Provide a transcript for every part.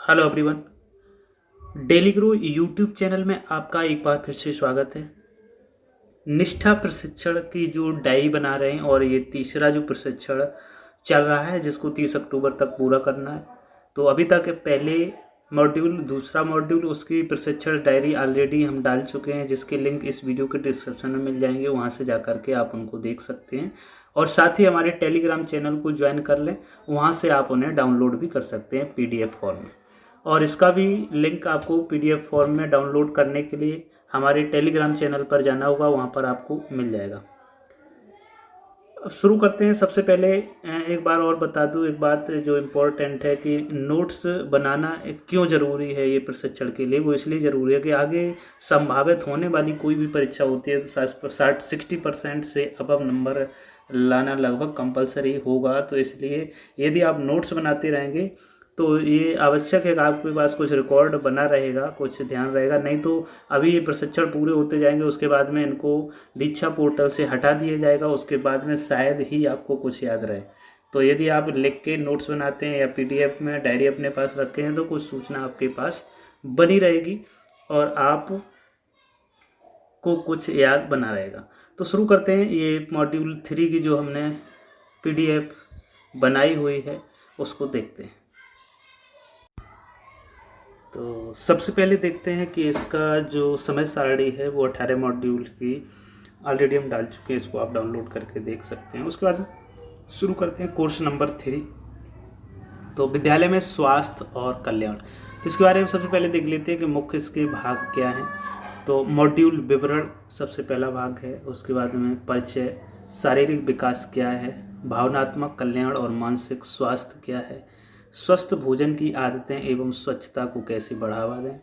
Hello everyone. Daily grow YouTube channel में आपका एक बार फिर से स्वागत है। निष्ठा प्रशिक्षण की जो डायरी बना रहे हैं और ये तीसरा जो प्रशिक्षण चल रहा है जिसको 30 अक्टूबर तक पूरा करना है। तो अभी तक पहले मॉड्यूल, दूसरा मॉड्यूल, उसकी प्रशिक्षण डायरी ऑलरेडी हम डाल चुके हैं, जिसके लिंक इस वीडियो के डिस्क्रिप्शन में मिल जाएंगे। वहाँ से जा कर के आप उनको देख सकते हैं और साथ ही हमारे टेलीग्राम चैनल को ज्वाइन कर लें, वहाँ से आप उन्हें डाउनलोड भी कर सकते हैं पीडीएफ फॉर्म में। और इसका भी लिंक आपको पीडीएफ फॉर्म में डाउनलोड करने के लिए हमारे टेलीग्राम चैनल पर जाना होगा, वहाँ पर आपको मिल जाएगा। अब शुरू करते हैं। सबसे पहले एक बार और बता दूं एक बात जो इम्पोर्टेंट है कि नोट्स बनाना क्यों ज़रूरी है ये प्रशिक्षण के लिए। वो इसलिए ज़रूरी है कि आगे संभावित होने वाली कोई भी परीक्षा होती है तो 60% से अबव नंबर लाना लगभग कंपलसरी होगा। तो इसलिए यदि आप नोट्स बनाते रहेंगे तो ये आवश्यक है कि आपके पास कुछ रिकॉर्ड बना रहेगा, कुछ ध्यान रहेगा। नहीं तो अभी ये प्रशिक्षण पूरे होते जाएंगे, उसके बाद में इनको दीक्षा पोर्टल से हटा दिया जाएगा, उसके बाद में शायद ही आपको कुछ याद रहे। तो यदि आप लिख के नोट्स बनाते हैं या पीडीएफ में डायरी अपने पास रखे हैं तो कुछ सूचना आपके पास बनी रहेगी और आप को कुछ याद बना रहेगा। तो शुरू करते हैं। ये मॉड्यूल 3 की जो हमने पीडीएफ बनाई हुई है उसको देखते हैं। तो सबसे पहले देखते हैं कि इसका जो समय सारणी है वो 18 मॉड्यूल की ऑलरेडी हम डाल चुके हैं, इसको आप डाउनलोड करके देख सकते हैं। उसके बाद शुरू करते हैं कोर्स नंबर 3। तो विद्यालय में स्वास्थ्य और कल्याण, तो इसके बारे में सबसे पहले देख लेते हैं कि मुख्य इसके भाग क्या हैं। तो मॉड्यूल विवरण सबसे पहला भाग है। उसके बाद में परिचय, शारीरिक विकास क्या है, भावनात्मक कल्याण और मानसिक स्वास्थ्य क्या है, स्वस्थ भोजन की आदतें एवं स्वच्छता को कैसे बढ़ावा दें,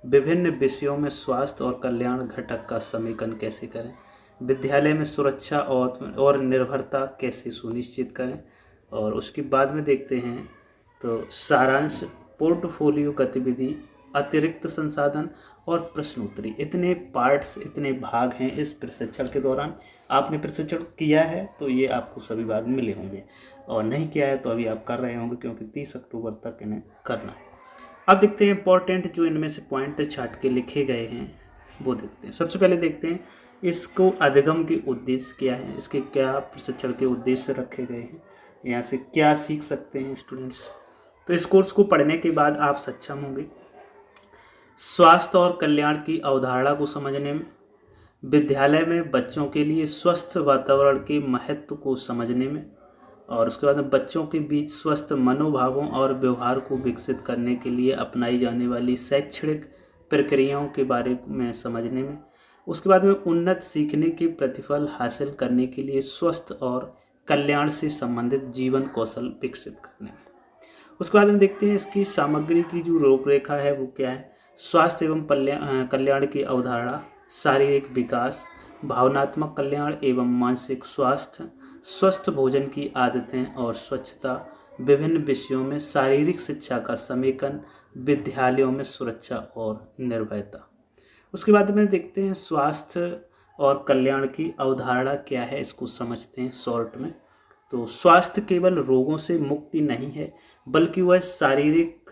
विभिन्न विषयों में स्वास्थ्य और कल्याण घटक का समेकन कैसे करें, विद्यालय में सुरक्षा और निर्भरता कैसे सुनिश्चित करें। और उसके बाद में देखते हैं तो सारांश, पोर्टफोलियो गतिविधि, अतिरिक्त संसाधन और प्रश्नोत्तरी। इतने पार्ट्स, इतने भाग हैं इस प्रशिक्षण के दौरान। आपने प्रशिक्षण किया है तो ये आपको सभी भाग मिले होंगे, और नहीं किया है तो अभी आप कर रहे होंगे क्योंकि 30 अक्टूबर तक इन्हें करना है। अब देखते हैं इंपॉर्टेंट जो इनमें से पॉइंट छाट के लिखे गए हैं वो देखते हैं। सबसे पहले देखते हैं इसको अधिगम के उद्देश्य क्या है, इसके क्या प्रशिक्षण के उद्देश्य रखे गए हैं, यहाँ से क्या सीख सकते हैं स्टूडेंट्स। तो इस कोर्स को पढ़ने के बाद आप सक्षम होंगे स्वास्थ्य और कल्याण की अवधारणा को समझने में, विद्यालय में बच्चों के लिए स्वस्थ वातावरण के महत्व को समझने में, और उसके बाद बच्चों के बीच स्वस्थ मनोभावों और व्यवहार को विकसित करने के लिए अपनाई जाने वाली शैक्षणिक प्रक्रियाओं के बारे में समझने में, उसके बाद में उन्नत सीखने के प्रतिफल हासिल करने के लिए स्वस्थ और कल्याण से संबंधित जीवन कौशल विकसित करने में। उसके बाद में देखते हैं इसकी सामग्री की जो रूपरेखा है वो क्या है। स्वास्थ्य एवं कल्याण की अवधारणा, शारीरिक विकास, भावनात्मक कल्याण एवं मानसिक स्वास्थ्य, स्वस्थ भोजन की आदतें और स्वच्छता, विभिन्न विषयों में शारीरिक शिक्षा का समेकन, विद्यालयों में सुरक्षा और निर्भयता। उसके बाद में देखते हैं स्वास्थ्य और कल्याण की अवधारणा क्या है, इसको समझते हैं शॉर्ट में। तो स्वास्थ्य केवल रोगों से मुक्ति नहीं है, बल्कि वह शारीरिक,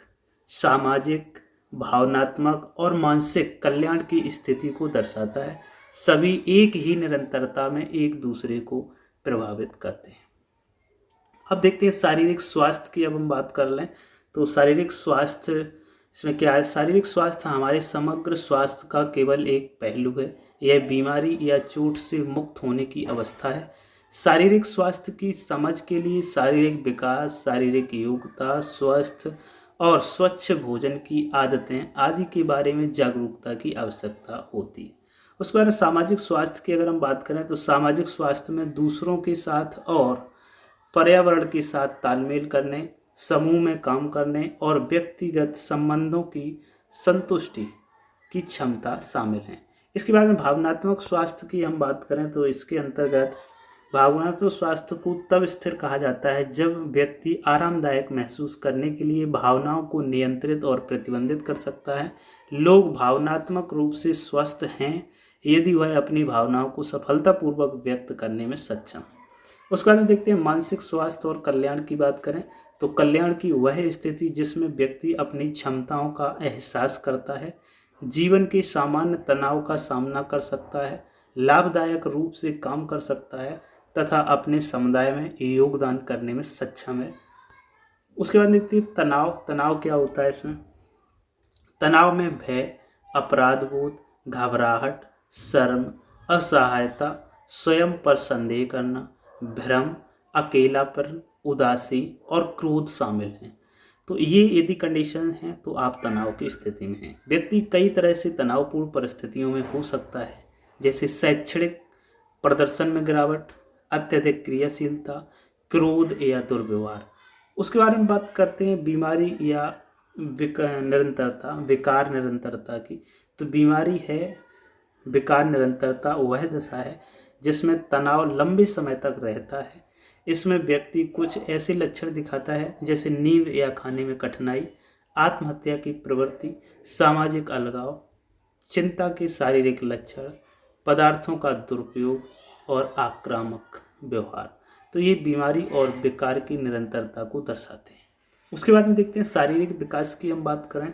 सामाजिक, भावनात्मक और मानसिक कल्याण की स्थिति को दर्शाता है। सभी एक ही निरंतरता में एक दूसरे को प्रभावित करते हैं। अब देखते हैं शारीरिक स्वास्थ्य की। अब हम बात कर लें तो शारीरिक स्वास्थ्य इसमें क्या है। शारीरिक स्वास्थ्य हमारे समग्र स्वास्थ्य का केवल एक पहलू है। यह बीमारी या चोट से मुक्त होने की अवस्था है। शारीरिक स्वास्थ्य की समझ के लिए शारीरिक विकास, शारीरिक योग्यता, स्वस्थ और स्वच्छ भोजन की आदतें आदि के बारे में जागरूकता की आवश्यकता होती है। उसके बाद सामाजिक स्वास्थ्य की अगर हम बात करें तो सामाजिक स्वास्थ्य में दूसरों के साथ और पर्यावरण के साथ तालमेल करने, समूह में काम करने और व्यक्तिगत संबंधों की संतुष्टि की क्षमता शामिल है। इसके बाद में भावनात्मक स्वास्थ्य की हम बात करें तो इसके अंतर्गत भावनात्मक स्वास्थ्य को तब स्थिर कहा जाता है जब व्यक्ति आरामदायक महसूस करने के लिए भावनाओं को नियंत्रित और प्रतिबंधित कर सकता है। लोग भावनात्मक रूप से स्वस्थ हैं यदि वह अपनी भावनाओं को सफलतापूर्वक व्यक्त करने में सक्षम है। उसके बाद देखते हैं मानसिक स्वास्थ्य और कल्याण की बात करें तो कल्याण की वह स्थिति जिसमें व्यक्ति अपनी क्षमताओं का एहसास करता है, जीवन के सामान्य तनाव का सामना कर सकता है, लाभदायक रूप से काम कर सकता है तथा अपने समुदाय में योगदान करने में सक्षम है। उसके बाद देखते हैं तनाव। तनाव क्या होता है इसमें? तनाव में भय, अपराध बोध, घबराहट, शर्म, असहायता, स्वयं पर संदेह करना, भ्रम, अकेलापन, उदासी और क्रोध शामिल हैं। तो ये यदि कंडीशन है तो आप तनाव की स्थिति में हैं। व्यक्ति कई तरह से तनावपूर्ण परिस्थितियों में हो सकता है, जैसे शैक्षणिक प्रदर्शन में गिरावट, अत्यधिक क्रियाशीलता, क्रोध या दुर्व्यवहार। उसके बारे में बात करते हैं बीमारी या विकार निरंतरता की। तो बीमारी है विकार निरंतरता वह दशा है जिसमें तनाव लंबे समय तक रहता है। इसमें व्यक्ति कुछ ऐसे लक्षण दिखाता है जैसे नींद या खाने में कठिनाई, आत्महत्या की प्रवृत्ति, सामाजिक अलगाव, चिंता के शारीरिक लक्षण, पदार्थों का दुरुपयोग और आक्रामक व्यवहार। तो ये बीमारी और विकार की निरंतरता को दर्शाते हैं। उसके बाद में देखते हैं शारीरिक विकास की हम बात करें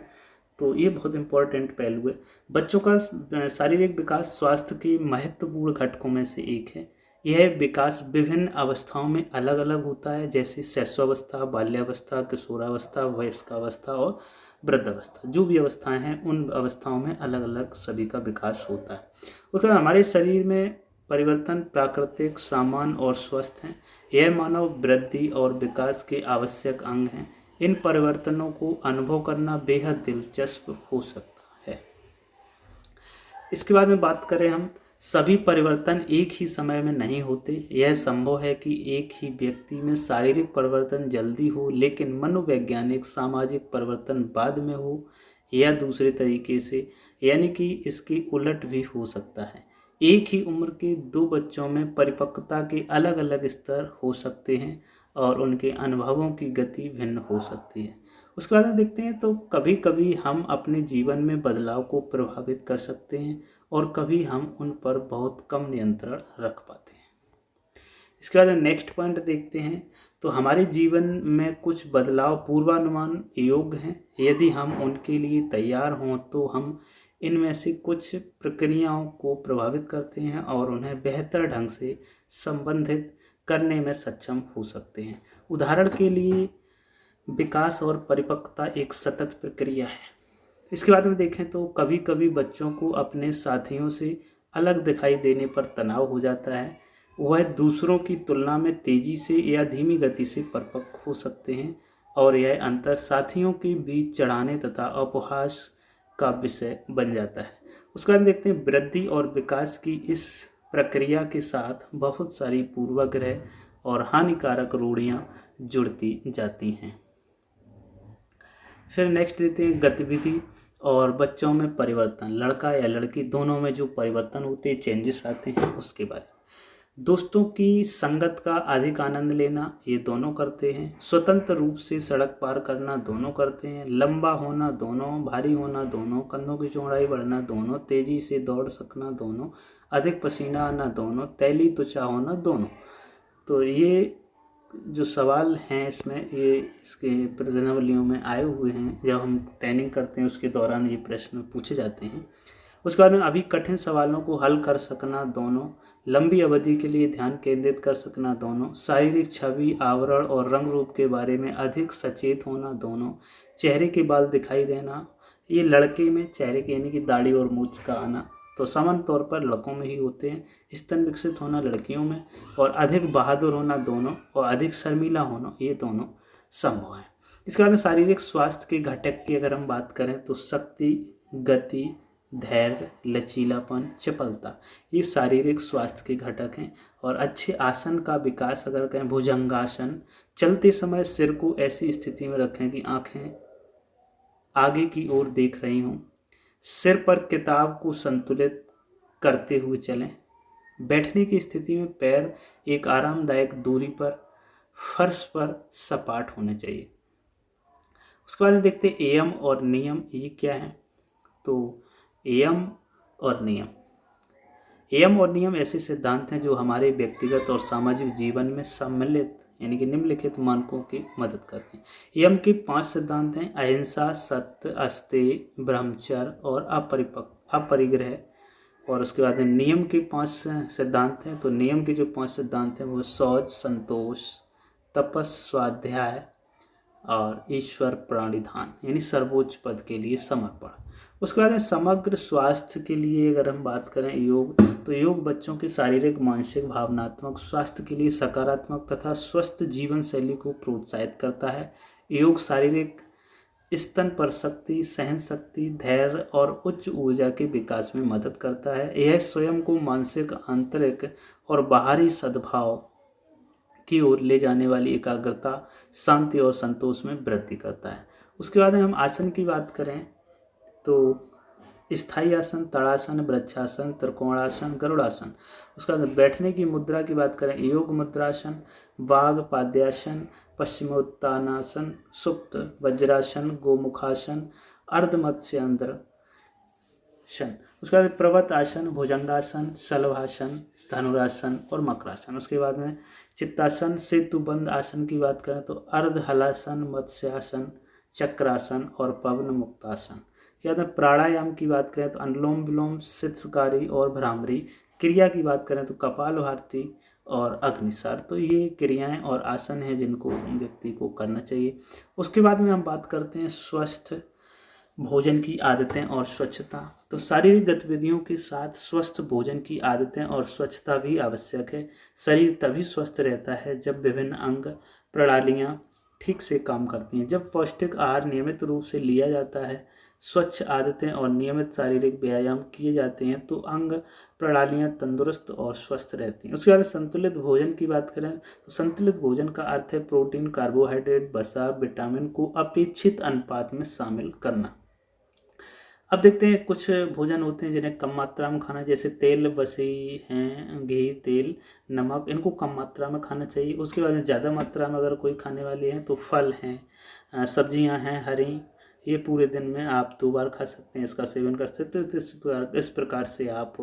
तो ये बहुत इंपॉर्टेंट पहलू है। बच्चों का शारीरिक विकास स्वास्थ्य के महत्वपूर्ण घटकों में से एक है। यह विकास विभिन्न अवस्थाओं में अलग अलग होता है, जैसे शैशवावस्था, बाल्यावस्था, किशोरावस्था, वयस्कावस्था और वृद्धावस्था। जो भी अवस्थाएं हैं उन अवस्थाओं में अलग अलग सभी का विकास होता है। उसके बाद हमारे शरीर में परिवर्तन प्राकृतिक, सामान्य और स्वस्थ हैं। यह मानव वृद्धि और विकास के आवश्यक अंग हैं। इन परिवर्तनों को अनुभव करना बेहद दिलचस्प हो सकता है। इसके बाद में बात करें हम, सभी परिवर्तन एक ही समय में नहीं होते। यह संभव है कि एक ही व्यक्ति में शारीरिक परिवर्तन जल्दी हो लेकिन मनोवैज्ञानिक सामाजिक परिवर्तन बाद में हो, या दूसरे तरीके से यानी कि इसकी उलट भी हो सकता है। एक ही उम्र के दो बच्चों में परिपक्वता के अलग अलग स्तर हो सकते हैं और उनके अनुभवों की गति भिन्न हो सकती है। उसके बाद में देखते हैं तो कभी कभी हम अपने जीवन में बदलाव को प्रभावित कर सकते हैं और कभी हम उन पर बहुत कम नियंत्रण रख पाते हैं। इसके बाद नेक्स्ट पॉइंट देखते हैं तो हमारे जीवन में कुछ बदलाव पूर्वानुमान योग्य हैं। यदि हम उनके लिए तैयार हों तो हम इनमें से कुछ प्रक्रियाओं को प्रभावित करते हैं और उन्हें बेहतर ढंग से संबंधित करने में सक्षम हो सकते हैं। उदाहरण के लिए विकास और परिपक्वता एक सतत प्रक्रिया है। इसके बाद में देखें तो कभी कभी बच्चों को अपने साथियों से अलग दिखाई देने पर तनाव हो जाता है। वह दूसरों की तुलना में तेजी से या धीमी गति से परिपक्व हो सकते हैं और यह अंतर साथियों के बीच चढ़ाने तथा उपहास का विषय बन जाता है। उसके बाद देखते हैं वृद्धि और विकास की इस प्रक्रिया के साथ बहुत सारी पूर्वाग्रह और हानिकारक रूढ़ियाँ जुड़ती जाती हैं। फिर नेक्स्ट देते हैं गतिविधि और बच्चों में परिवर्तन, लड़का या लड़की दोनों में जो परिवर्तन होते हैं, चेंजेस आते हैं, उसके बारे में। दोस्तों की संगत का अधिक आनंद लेना, ये दोनों करते हैं। स्वतंत्र रूप से सड़क पार करना, दोनों करते हैं। लंबा होना दोनों, भारी होना दोनों, कंधों की चौड़ाई बढ़ना दोनों, तेजी से दौड़ सकना दोनों, अधिक पसीना आना दोनों, तैली त्वचा होना दोनों। तो ये जो सवाल हैं इसमें ये इसके प्रश्नावलियों में आए हुए हैं। जब हम ट्रेनिंग करते हैं उसके दौरान ये प्रश्न पूछे जाते हैं। उसके बाद में अभी कठिन सवालों को हल कर सकना दोनों, लंबी अवधि के लिए ध्यान केंद्रित कर सकना दोनों, शारीरिक छवि, आवरण और रंग रूप के बारे में अधिक सचेत होना दोनों, चेहरे के बाल दिखाई देना, ये लड़के में चेहरे के यानी कि दाढ़ी और मूंछ का आना तो सामान्य तौर पर लड़कों में ही होते हैं। स्तन विकसित होना लड़कियों में, और अधिक बहादुर होना दोनों और अधिक शर्मीला होना ये दोनों संभव है। इसके बाद शारीरिक स्वास्थ्य के घटक की अगर हम बात करें तो शक्ति, गति, धैर्य, लचीलापन, चपलता, ये शारीरिक स्वास्थ्य के घटक हैं। और अच्छे आसन का विकास अगर कहें, भुजंगासन, चलते समय सिर को ऐसी स्थिति में रखें कि आंखें आगे की ओर देख रही हों, सिर पर किताब को संतुलित करते हुए चलें, बैठने की स्थिति में पैर एक आरामदायक दूरी पर फर्श पर सपाट होने चाहिए। उसके बाद देखते हैं एयम और नियम, ये क्या है। तो एयम और नियम, एयम और नियम ऐसे सिद्धांत हैं जो हमारे व्यक्तिगत और सामाजिक जीवन में सम्मिलित यानी कि निम्नलिखित मानकों की मदद करते हैं। यम के 5 सिद्धांत हैं: अहिंसा, सत्य, अस्तेय, ब्रह्मचर्य और अपरिग्रह। और उसके बाद नियम के 5 सिद्धांत हैं। तो नियम के जो 5 सिद्धांत हैं वो शौच, संतोष, तपस, स्वाध्याय और ईश्वर प्राणिधान, यानी सर्वोच्च पद के लिए समर्पण। उसके बाद में समग्र स्वास्थ्य के लिए अगर हम बात करें योग, तो योग बच्चों के शारीरिक, मानसिक, भावनात्मक स्वास्थ्य के लिए सकारात्मक तथा स्वस्थ जीवन शैली को प्रोत्साहित करता है। योग शारीरिक स्तन पर शक्ति, सहन शक्ति, धैर्य और उच्च ऊर्जा के विकास में मदद करता है। यह स्वयं को मानसिक, आंतरिक और बाहरी सद्भाव की ओर ले जाने वाली एकाग्रता, शांति और संतोष में वृद्धि करता है। उसके बाद हम आसन की बात करें तो स्थायी आसन, तड़ासन, वृक्षासन, त्रिकोणासन, गरुड़ासन। उसके बाद बैठने की मुद्रा की बात करें योग मुद्रासन, बाघ, पाद्यासन, पश्चिमोत्तानासन, सुप्त, वज्रासन, गोमुखासन, अर्धमत्स्येंद्र शन। उसके बाद पर्वत आसन, भुजंगासन, शलभासन, धनुरासन और मकरासन। उसके बाद में चित्तासन, सेतुबंद आसन की बात करें तो अर्धहलासन, मत्स्यासन, चक्रासन और पवन मुक्तासन। क्या है प्राणायाम की बात करें तो अनुलोम विलोम, शीर्षकारी और भ्रामरी। क्रिया की बात करें तो कपालभाति और अग्निसार। तो ये क्रियाएं और आसन हैं जिनको व्यक्ति को करना चाहिए। उसके बाद में हम बात करते हैं स्वस्थ भोजन की आदतें और स्वच्छता। तो शारीरिक गतिविधियों के साथ स्वस्थ भोजन की आदतें और स्वच्छता भी आवश्यक है। शरीर तभी स्वस्थ रहता है जब विभिन्न अंग प्रणालियां ठीक से काम करती हैं। जब पौष्टिक आहार नियमित रूप से लिया जाता है, स्वच्छ आदतें और नियमित शारीरिक व्यायाम किए जाते हैं तो अंग प्रणालियां तंदुरुस्त और स्वस्थ रहती हैं। उसके बाद संतुलित भोजन की बात करें तो संतुलित भोजन का अर्थ है प्रोटीन, कार्बोहाइड्रेट, वसा, विटामिन को अपेक्षित अनुपात में शामिल करना। अब देखते हैं कुछ भोजन होते हैं जिन्हें कम मात्रा में खाना, जैसे तेल बसी हैं, घी, तेल, नमक, इनको कम मात्रा में खाना चाहिए। उसके बाद ज़्यादा मात्रा में अगर कोई खाने वाले हैं तो फल हैं, सब्जियां हैं हरी, ये पूरे दिन में आप 2 बार खा सकते हैं, इसका सेवन कर सकते हैं। तो इस प्रकार से आप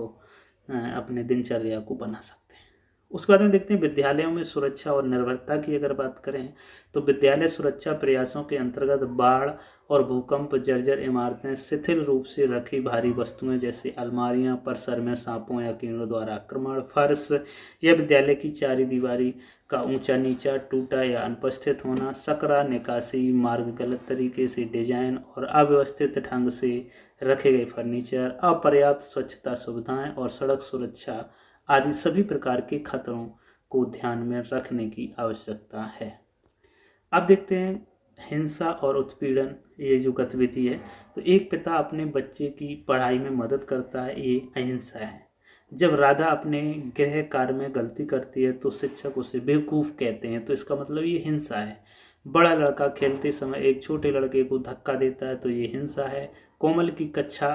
अपने दिनचर्या को बना सकते हैं। उसके बाद में देखते हैं विद्यालयों में सुरक्षा और निर्भरता की अगर बात करें तो विद्यालय सुरक्षा प्रयासों के अंतर्गत बाढ़ और भूकंप जर्जर इमारतें, शिथिल रूप से रखी भारी वस्तुएं जैसे अलमारियां, परिसर में सांपों या कीड़ों द्वारा आक्रमण, फर्श या विद्यालय की चारी दीवारी का ऊंचा नीचा, टूटा या अनुपस्थित होना, सकरा निकासी मार्ग, गलत तरीके से डिजाइन और अव्यवस्थित ढंग से रखे गए फर्नीचर, अपर्याप्त स्वच्छता सुविधाएं और सड़क सुरक्षा आदि सभी प्रकार के खतरों को ध्यान में रखने की आवश्यकता है। अब देखते हैं हिंसा और उत्पीड़न, ये जो गतिविधि है, तो एक पिता अपने बच्चे की पढ़ाई में मदद करता है, ये अहिंसा है। जब राधा अपने गृह कार्य में गलती करती है तो शिक्षक उसे बेवकूफ़ कहते हैं, तो इसका मतलब ये हिंसा है। बड़ा लड़का खेलते समय एक छोटे लड़के को धक्का देता है तो ये हिंसा है। कोमल की कक्षा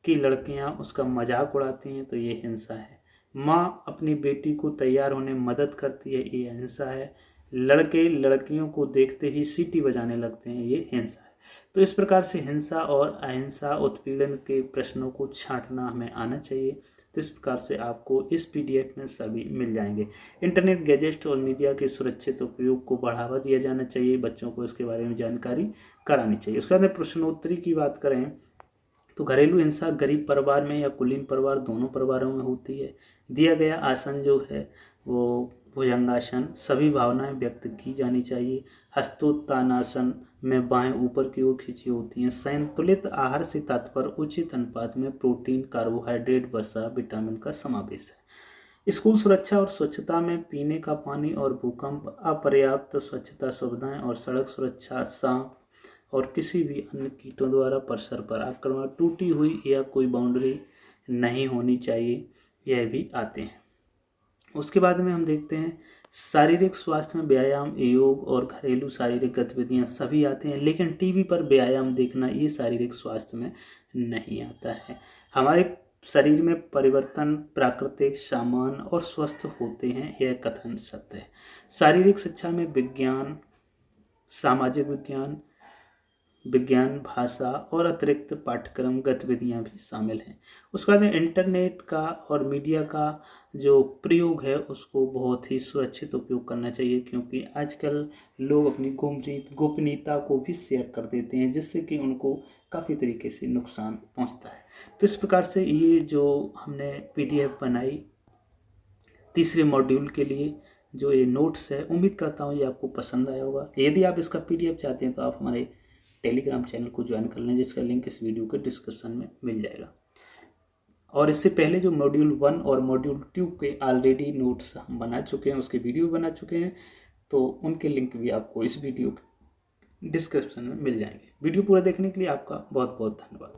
की लड़कियां उसका मजाक उड़ाती हैं तो ये हिंसा है। माँ अपनी बेटी को तैयार होने में मदद करती है, ये हिंसा है। लड़के लड़कियों को देखते ही सीटी बजाने लगते हैं, ये हिंसा है। तो इस प्रकार से हिंसा और अहिंसा, उत्पीड़न के प्रश्नों को छांटना हमें आना चाहिए। तो इस प्रकार से आपको इस पीडीएफ में सभी मिल जाएंगे। इंटरनेट, गैजेट और मीडिया के सुरक्षित उपयोग को बढ़ावा दिया जाना चाहिए, बच्चों को इसके बारे में जानकारी करानी चाहिए। उसके बाद प्रश्नोत्तरी की बात करें तो घरेलू हिंसा गरीब परिवार में या कुलीन परिवार, दोनों परिवारों में होती है। दिया गया आसन जो है वो भुजंगासन, सभी भावनाएं व्यक्त की जानी चाहिए। हस्तोत्तानासन में बाहें ऊपर की ओर खींची होती हैं। संतुलित आहार से तात्पर्य उचित अनुपात में प्रोटीन, कार्बोहाइड्रेट, वसा, विटामिन का समावेश है। स्कूल सुरक्षा और स्वच्छता में पीने का पानी और भूकंप, अपर्याप्त स्वच्छता सुविधाएं और सड़क सुरक्षा, सांप और किसी भी अन्य कीटों द्वारा परिसर पर आक्रमण, टूटी हुई या कोई बाउंड्री नहीं होनी चाहिए, यह भी आते हैं। उसके बाद में हम देखते हैं शारीरिक स्वास्थ्य में व्यायाम, योग और घरेलू शारीरिक गतिविधियां सभी आते हैं, लेकिन टीवी पर व्यायाम देखना ये शारीरिक स्वास्थ्य में नहीं आता है। हमारे शरीर में परिवर्तन प्राकृतिक, सामान्य और स्वस्थ होते हैं, यह कथन सत्य है। शारीरिक शिक्षा में विज्ञान, सामाजिक विज्ञान, विज्ञान, भाषा और अतिरिक्त पाठ्यक्रम गतिविधियां भी शामिल हैं। उसके बाद में इंटरनेट का और मीडिया का जो प्रयोग है उसको बहुत ही सुरक्षित उपयोग करना चाहिए, क्योंकि आजकल लोग अपनी गोपनीयता को भी शेयर कर देते हैं, जिससे कि उनको काफ़ी तरीके से नुकसान पहुंचता है। तो इस प्रकार से ये जो हमने PDF बनाई तीसरे मॉड्यूल के लिए, जो ये नोट्स है, उम्मीद करता हूँ ये आपको पसंद आया होगा। यदि आप इसका PDF चाहते हैं तो आप हमारे टेलीग्राम चैनल को ज्वाइन कर लें, जिसका लिंक इस वीडियो के डिस्क्रिप्शन में मिल जाएगा। और इससे पहले जो मॉड्यूल 1 और मॉड्यूल 2 के ऑलरेडी नोट्स हम बना चुके हैं, उसके वीडियो बना चुके हैं, तो उनके लिंक भी आपको इस वीडियो के डिस्क्रिप्शन में मिल जाएंगे। वीडियो पूरा देखने के लिए आपका बहुत बहुत धन्यवाद।